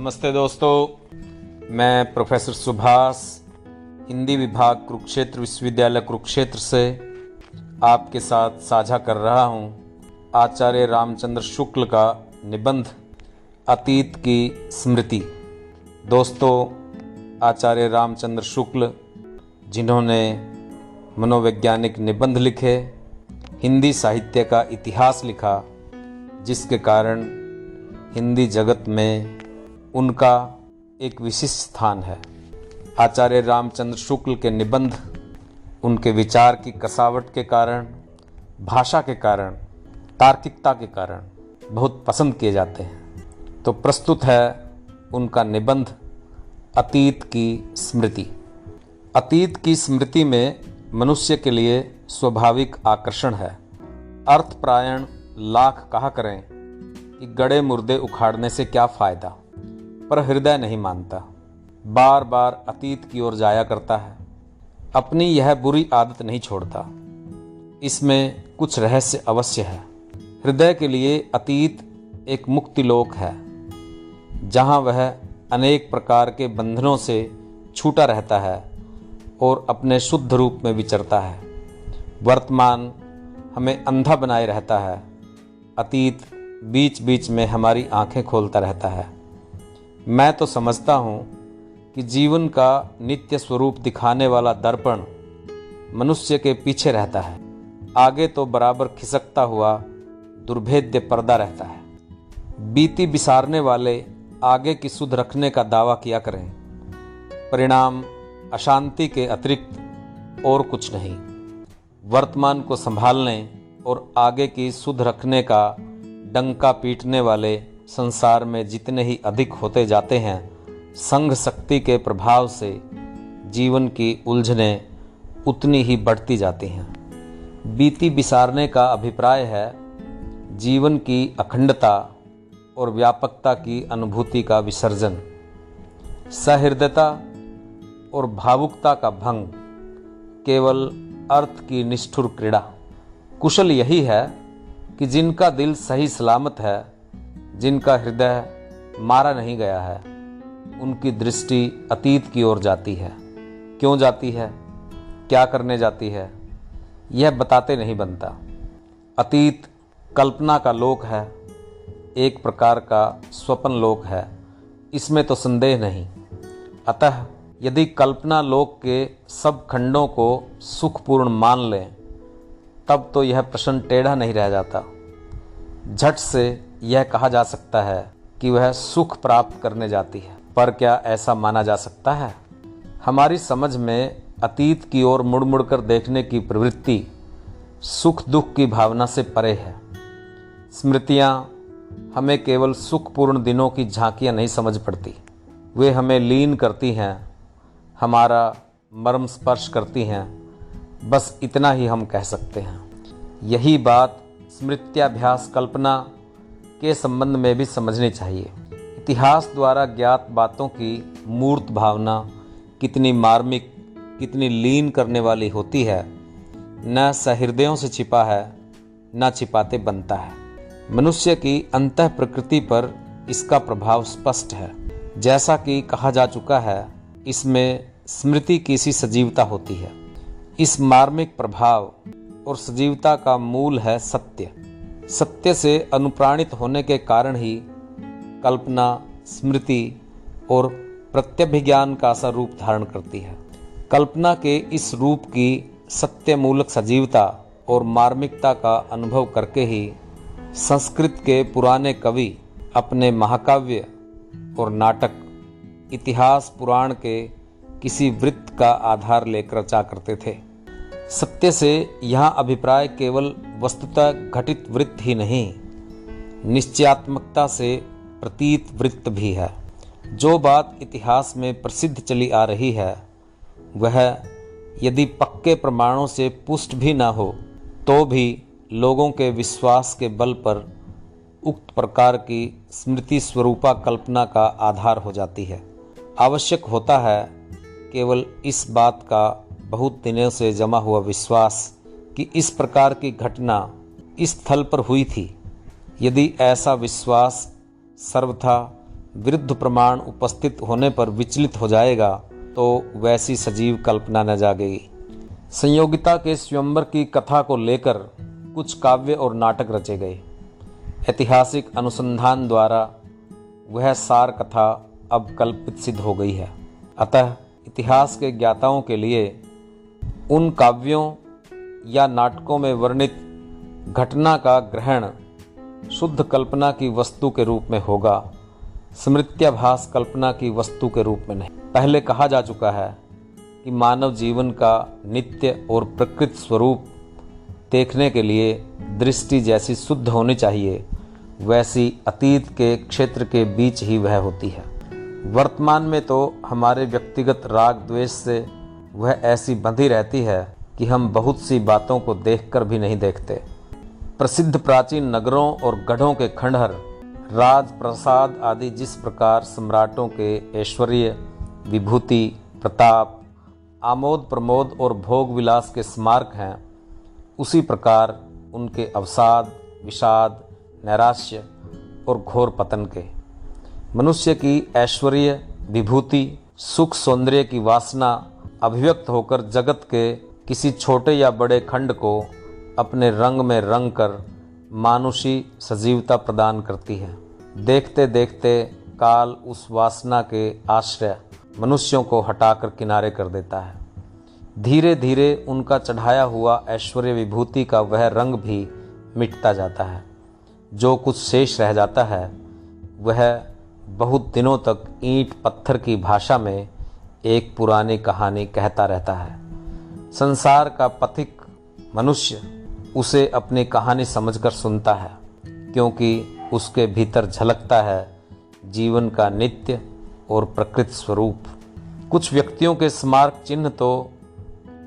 नमस्ते दोस्तों, मैं प्रोफेसर सुभाष, हिंदी विभाग कुरुक्षेत्र विश्वविद्यालय कुरुक्षेत्र से आपके साथ साझा कर रहा हूँ आचार्य रामचंद्र शुक्ल का निबंध अतीत की स्मृति। दोस्तों, आचार्य रामचंद्र शुक्ल जिन्होंने मनोवैज्ञानिक निबंध लिखे, हिंदी साहित्य का इतिहास लिखा, जिसके कारण हिंदी जगत में उनका एक विशिष्ट स्थान है। आचार्य रामचंद्र शुक्ल के निबंध उनके विचार की कसावट के कारण, भाषा के कारण, तार्किकता के कारण बहुत पसंद किए जाते हैं। तो प्रस्तुत है उनका निबंध अतीत की स्मृति। अतीत की स्मृति में मनुष्य के लिए स्वाभाविक आकर्षण है। अर्थप्रायण लाख कहा करें कि गड़े मुर्दे उखाड़ने से क्या फायदा, पर हृदय नहीं मानता, बार बार अतीत की ओर जाया करता है, अपनी यह बुरी आदत नहीं छोड़ता। इसमें कुछ रहस्य अवश्य है। हृदय के लिए अतीत एक मुक्तिलोक है, जहाँ वह अनेक प्रकार के बंधनों से छूटा रहता है और अपने शुद्ध रूप में विचरता है। वर्तमान हमें अंधा बनाए रहता है, अतीत बीच बीच में हमारी आंखें खोलता रहता है। मैं तो समझता हूँ कि जीवन का नित्य स्वरूप दिखाने वाला दर्पण मनुष्य के पीछे रहता है, आगे तो बराबर खिसकता हुआ दुर्भेद्य पर्दा रहता है। बीती बिसारने वाले आगे की सुध रखने का दावा किया करें, परिणाम अशांति के अतिरिक्त और कुछ नहीं। वर्तमान को संभालने और आगे की सुध रखने का डंका पीटने वाले संसार में जितने ही अधिक होते जाते हैं, संघ शक्ति के प्रभाव से जीवन की उलझनें उतनी ही बढ़ती जाती हैं। बीती बिसारने का अभिप्राय है जीवन की अखंडता और व्यापकता की अनुभूति का विसर्जन, सहृदयता और भावुकता का भंग, केवल अर्थ की निष्ठुर क्रीड़ा। कुशल यही है कि जिनका दिल सही सलामत है, जिनका हृदय मारा नहीं गया है, उनकी दृष्टि अतीत की ओर जाती है। क्यों जाती है, क्या करने जाती है, यह बताते नहीं बनता। अतीत कल्पना का लोक है, एक प्रकार का स्वप्न लोक है, इसमें तो संदेह नहीं। अतः यदि कल्पना लोक के सब खंडों को सुखपूर्ण मान लें, तब तो यह प्रश्न टेढ़ा नहीं रह जाता। झट से यह कहा जा सकता है कि वह सुख प्राप्त करने जाती है। पर क्या ऐसा माना जा सकता है? हमारी समझ में अतीत की ओर मुड़ मुड़ कर देखने की प्रवृत्ति सुख दुख की भावना से परे है। स्मृतियाँ हमें केवल सुखपूर्ण दिनों की झांकियाँ नहीं समझ पड़ती, वे हमें लीन करती हैं, हमारा मर्म स्पर्श करती हैं। बस इतना ही हम कह सकते हैं। यही बात स्मृत्याभ्यास कल्पना के संबंध में भी समझनी चाहिए। इतिहास द्वारा ज्ञात बातों की मूर्त भावना कितनी मार्मिक, कितनी लीन करने वाली होती है, न सहृदयों से छिपा है, न छिपाते बनता है। मनुष्य की अंतः प्रकृति पर इसका प्रभाव स्पष्ट है। जैसा कि कहा जा चुका है, इसमें स्मृति की सी सजीवता होती है। इस मार्मिक प्रभाव और सजीवता का मूल है सत्य। सत्य से अनुप्राणित होने के कारण ही कल्पना, स्मृति और प्रत्यभिज्ञान का सा रूप धारण करती है। कल्पना के इस रूप की सत्य मूलक सजीवता और मार्मिकता का अनुभव करके ही संस्कृत के पुराने कवि अपने महाकाव्य और नाटक इतिहास पुराण के किसी वृत्त का आधार लेकर रचा करते थे। सत्य से यहाँ अभिप्राय केवल वस्तुतः घटित वृत्त ही नहीं, निश्चयात्मकता से प्रतीत वृत्त भी है। जो बात इतिहास में प्रसिद्ध चली आ रही है, वह यदि पक्के प्रमाणों से पुष्ट भी न हो, तो भी लोगों के विश्वास के बल पर उक्त प्रकार की स्मृति स्वरूपा कल्पना का आधार हो जाती है। आवश्यक होता है केवल इस बात का बहुत दिनों से जमा हुआ विश्वास कि इस प्रकार की घटना इस स्थल पर हुई थी। यदि ऐसा विश्वास सर्वथा विरुद्ध प्रमाण उपस्थित होने पर विचलित हो जाएगा तो वैसी सजीव कल्पना न जागेगी। संयोगिता के स्वयंवर की कथा को लेकर कुछ काव्य और नाटक रचे गए। ऐतिहासिक अनुसंधान द्वारा वह सार कथा अब कल्पित सिद्ध हो गई है। अतः इतिहास के ज्ञाताओं के लिए उन काव्यों या नाटकों में वर्णित घटना का ग्रहण शुद्ध कल्पना की वस्तु के रूप में होगा, स्मृत्याभास कल्पना की वस्तु के रूप में नहीं। पहले कहा जा चुका है कि मानव जीवन का नित्य और प्रकृत स्वरूप देखने के लिए दृष्टि जैसी शुद्ध होनी चाहिए, वैसी अतीत के क्षेत्र के बीच ही वह होती है। वर्तमान में तो हमारे व्यक्तिगत राग द्वेष से वह ऐसी बंधी रहती है कि हम बहुत सी बातों को देखकर भी नहीं देखते। प्रसिद्ध प्राचीन नगरों और गढ़ों के खंडहर, राज प्रसाद आदि जिस प्रकार सम्राटों के ऐश्वर्य, विभूति, प्रताप, आमोद प्रमोद और भोग विलास के स्मारक हैं, उसी प्रकार उनके अवसाद, विषाद, नैराश्य और घोर पतन के। मनुष्य की ऐश्वर्य, विभूति, सुख, सौंदर्य की वासना अभिव्यक्त होकर जगत के किसी छोटे या बड़े खंड को अपने रंग में रंग कर मानुषी सजीवता प्रदान करती है। देखते देखते काल उस वासना के आश्रय मनुष्यों को हटाकर किनारे कर देता है। धीरे धीरे उनका चढ़ाया हुआ ऐश्वर्य विभूति का वह रंग भी मिटता जाता है। जो कुछ शेष रह जाता है वह बहुत दिनों तक ईंट पत्थर की भाषा में एक पुरानी कहानी कहता रहता है। संसार का पथिक मनुष्य उसे अपनी कहानी समझकर सुनता है, क्योंकि उसके भीतर झलकता है जीवन का नित्य और प्रकृत स्वरूप। कुछ व्यक्तियों के स्मारक चिन्ह तो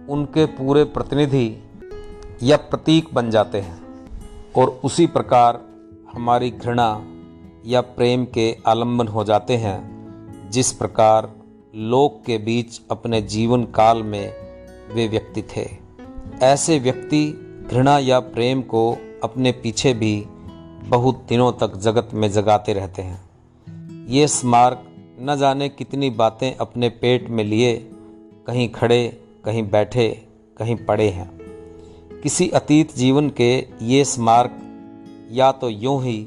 उनके पूरे प्रतिनिधि या प्रतीक बन जाते हैं, और उसी प्रकार हमारी घृणा या प्रेम के आलंबन हो जाते हैं, जिस प्रकार लोक के बीच अपने जीवन काल में वे व्यक्ति थे। ऐसे व्यक्ति घृणा या प्रेम को अपने पीछे भी बहुत दिनों तक जगत में जगाते रहते हैं। ये स्मारक न जाने कितनी बातें अपने पेट में लिए कहीं खड़े, कहीं बैठे, कहीं पड़े हैं। किसी अतीत जीवन के ये स्मारक या तो यूं ही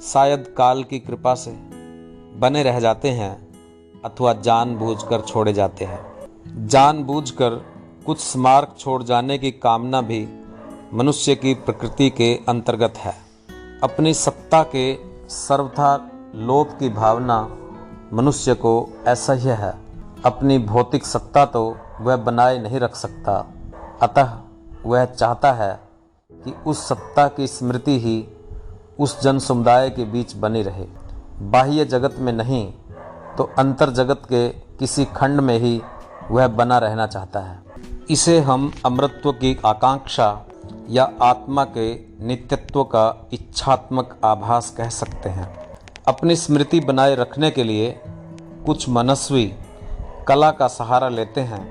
शायद काल की कृपा से बने रह जाते हैं, अथवा जानबूझकर छोड़े जाते हैं। जानबूझकर कुछ स्मारक छोड़ जाने की कामना भी मनुष्य की प्रकृति के अंतर्गत है। अपनी सत्ता के सर्वथा लोप की भावना मनुष्य को असह्य है। अपनी भौतिक सत्ता तो वह बनाए नहीं रख सकता, अतः वह चाहता है कि उस सत्ता की स्मृति ही उस जन समुदाय के बीच बनी रहे। बाह्य जगत में नहीं तो अंतर जगत के किसी खंड में ही वह बना रहना चाहता है। इसे हम अमरत्व की आकांक्षा या आत्मा के नित्यत्व का इच्छात्मक आभास कह सकते हैं। अपनी स्मृति बनाए रखने के लिए कुछ मनस्वी कला का सहारा लेते हैं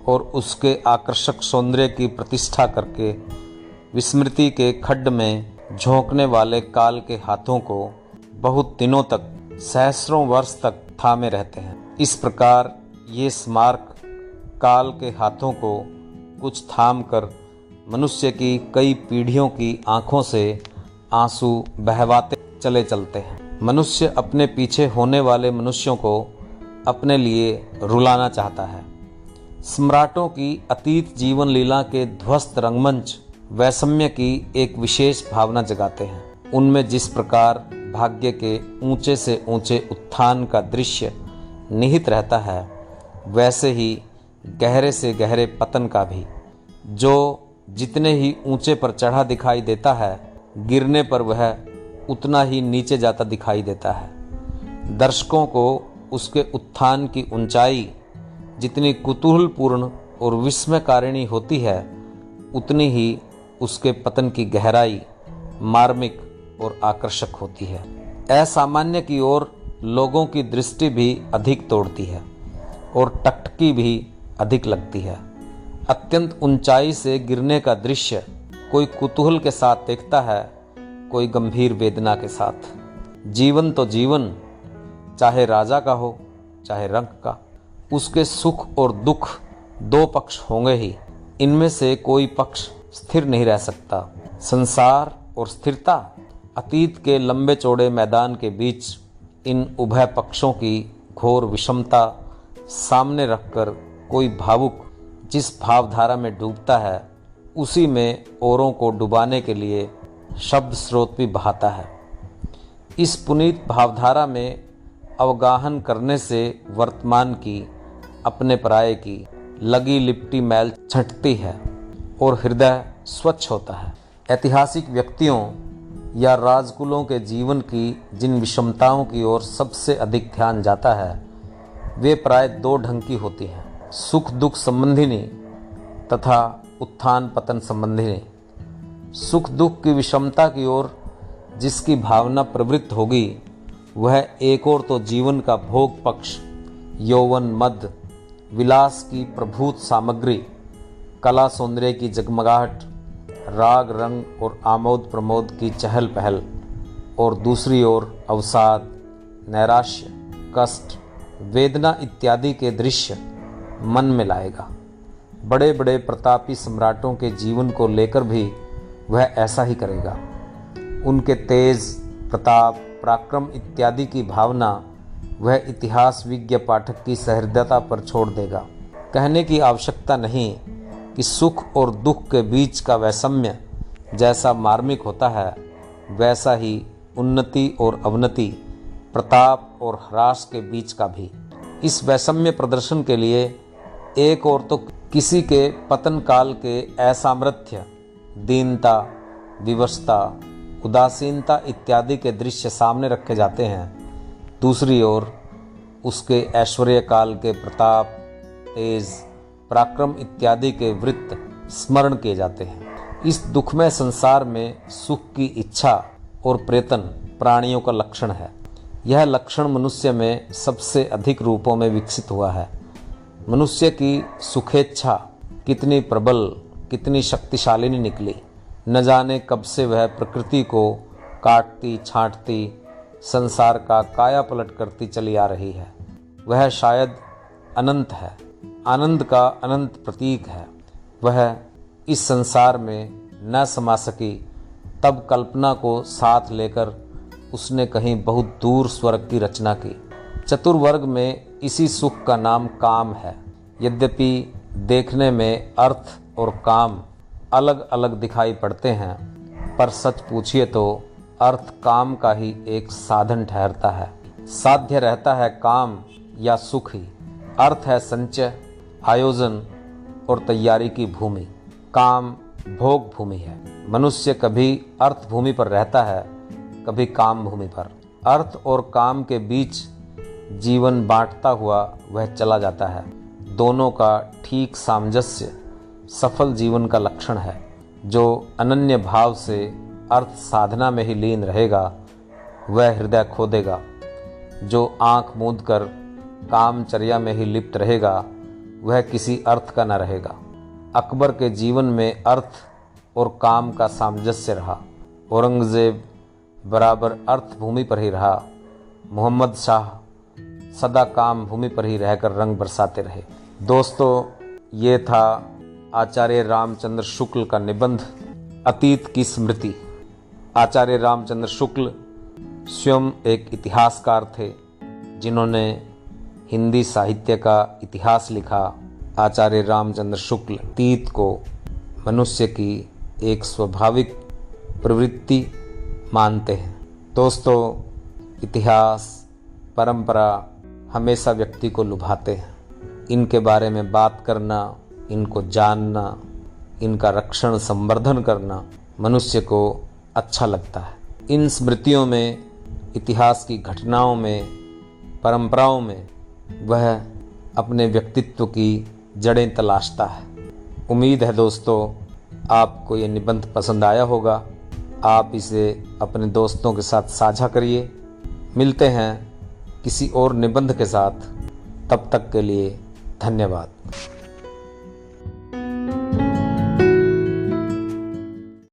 और उसके आकर्षक सौंदर्य की प्रतिष्ठा करके विस्मृति के खड्ड में झोंकने वाले काल के हाथों को बहुत दिनों तक, सहस्रों वर्ष तक थामे रहते हैं। इस प्रकार ये स्मारक काल के हाथों को कुछ थाम कर मनुष्य की कई पीढ़ियों की आंखों से आंसू बहवाते चले चलते हैं। मनुष्य अपने पीछे होने वाले मनुष्यों को अपने लिए रुलाना चाहता है। सम्राटों की अतीत जीवन लीला के ध्वस्त रंगमंच वैषम्य की एक विशेष भावना जगाते हैं। उनमें जिस प्रकार भाग्य के ऊंचे से ऊंचे उत्थान का दृश्य निहित रहता है, वैसे ही गहरे से गहरे पतन का भी। जो जितने ही ऊंचे पर चढ़ा दिखाई देता है, गिरने पर वह उतना ही नीचे जाता दिखाई देता है। दर्शकों को उसके उत्थान की ऊंचाई जितनी कुतूहलपूर्ण और विस्मयकारिणी होती है, उतनी ही उसके पतन की गहराई मार्मिक और आकर्षक होती है। असामान्य की ओर लोगों की दृष्टि भी अधिक तोड़ती है और टकटकी भी अधिक लगती है। अत्यंत ऊंचाई से गिरने का दृश्य कोई कुतूहल के साथ देखता है, कोई गंभीर वेदना के साथ। जीवन तो जीवन, चाहे राजा का हो चाहे रंक का। उसके सुख और दुख दो पक्ष होंगे ही, इनमें से कोई पक्ष स्थिर नहीं रह सकता। संसार और स्थिरता, अतीत के लंबे चौड़े मैदान के बीच इन उभय पक्षों की घोर विषमता सामने रखकर कोई भावुक जिस भावधारा में डूबता है, उसी में औरों को डुबाने के लिए शब्द स्रोत भी बहाता है। इस पुनीत भावधारा में अवगाहन करने से वर्तमान की, अपने पराये की लगी लिपटी मैल छंटती है और हृदय स्वच्छ होता है। ऐतिहासिक व्यक्तियों या राजकुलों के जीवन की जिन विषमताओं की ओर सबसे अधिक ध्यान जाता है, वे प्राय दो ढंग की होती हैं, सुख दुख संबंधिनी तथा उत्थान पतन संबंधिनी। सुख दुख की विषमता की ओर जिसकी भावना प्रवृत्त होगी, वह एक ओर तो जीवन का भोग पक्ष, यौवन मद, विलास की प्रभूत सामग्री, कला सौंदर्य की जगमगाहट, राग रंग और आमोद प्रमोद की चहल पहल, और दूसरी ओर अवसाद, नैराश्य, कष्ट, वेदना इत्यादि के दृश्य मन में लाएगा। बड़े बड़े प्रतापी सम्राटों के जीवन को लेकर भी वह ऐसा ही करेगा। उनके तेज, प्रताप, पराक्रम इत्यादि की भावना वह इतिहास विज्ञ पाठक की सहृदयता पर छोड़ देगा। कहने की आवश्यकता नहीं कि सुख और दुख के बीच का वैषम्य जैसा मार्मिक होता है, वैसा ही उन्नति और अवनति, प्रताप और ह्रास के बीच का भी। इस वैषम्य प्रदर्शन के लिए एक और तो किसी के पतन काल के असामर्थ्य, दीनता, विवशता, उदासीनता इत्यादि के दृश्य सामने रखे जाते हैं, दूसरी ओर उसके ऐश्वर्य काल के प्रताप, तेज, पराक्रम इत्यादि के वृत्त स्मरण किए जाते हैं। इस दुखमय संसार में सुख की इच्छा और प्रयत्न प्राणियों का लक्षण है। यह लक्षण मनुष्य में सबसे अधिक रूपों में विकसित हुआ है। मनुष्य की सुखेच्छा कितनी प्रबल, कितनी शक्तिशालिनी निकली, न जाने कब से वह प्रकृति को काटती छांटती, संसार का काया पलट करती चली आ रही है। वह शायद अनंत है, आनंद का अनंत प्रतीक है। वह इस संसार में न समा सकी, तब कल्पना को साथ लेकर उसने कहीं बहुत दूर स्वर्ग की रचना की। चतुर्वर्ग में इसी सुख का नाम काम है। यद्यपि देखने में अर्थ और काम अलग अलग दिखाई पड़ते हैं, पर सच पूछिए तो अर्थ काम का ही एक साधन ठहरता है। साध्य रहता है काम या सुख ही। अर्थ है संचय, आयोजन और तैयारी की भूमि। काम भोग भूमि है। मनुष्य कभी अर्थ भूमि पर रहता है, कभी काम भूमि पर। अर्थ और काम के बीच जीवन बांटता हुआ वह चला जाता है। दोनों का ठीक सामंजस्य सफल जीवन का लक्षण है। जो अनन्य भाव से अर्थ साधना में ही लीन रहेगा, वह हृदय खो देगा। जो आंख मूंद कर कामचर्या में ही लिप्त रहेगा, वह किसी अर्थ का न रहेगा। अकबर के जीवन में अर्थ और काम का सामंजस्य रहा। औरंगजेब बराबर अर्थ भूमि पर ही रहा। मोहम्मद शाह सदा काम भूमि पर ही रहकर रंग बरसाते रहे। दोस्तों, ये था आचार्य रामचंद्र शुक्ल का निबंध अतीत की स्मृति। आचार्य रामचंद्र शुक्ल स्वयं एक इतिहासकार थे, जिन्होंने हिंदी साहित्य का इतिहास लिखा। आचार्य रामचंद्र शुक्ल अतीत को मनुष्य की एक स्वाभाविक प्रवृत्ति मानते हैं। दोस्तों, इतिहास, परंपरा हमेशा व्यक्ति को लुभाते हैं। इनके बारे में बात करना, इनको जानना, इनका रक्षण संवर्धन करना मनुष्य को अच्छा लगता है। इन स्मृतियों में, इतिहास की घटनाओं में, परंपराओं में वह अपने व्यक्तित्व की जड़ें तलाशता है। उम्मीद है दोस्तों, आपको ये निबंध पसंद आया होगा। आप इसे अपने दोस्तों के साथ साझा करिए। मिलते हैं किसी और निबंध के साथ। तब तक के लिए धन्यवाद।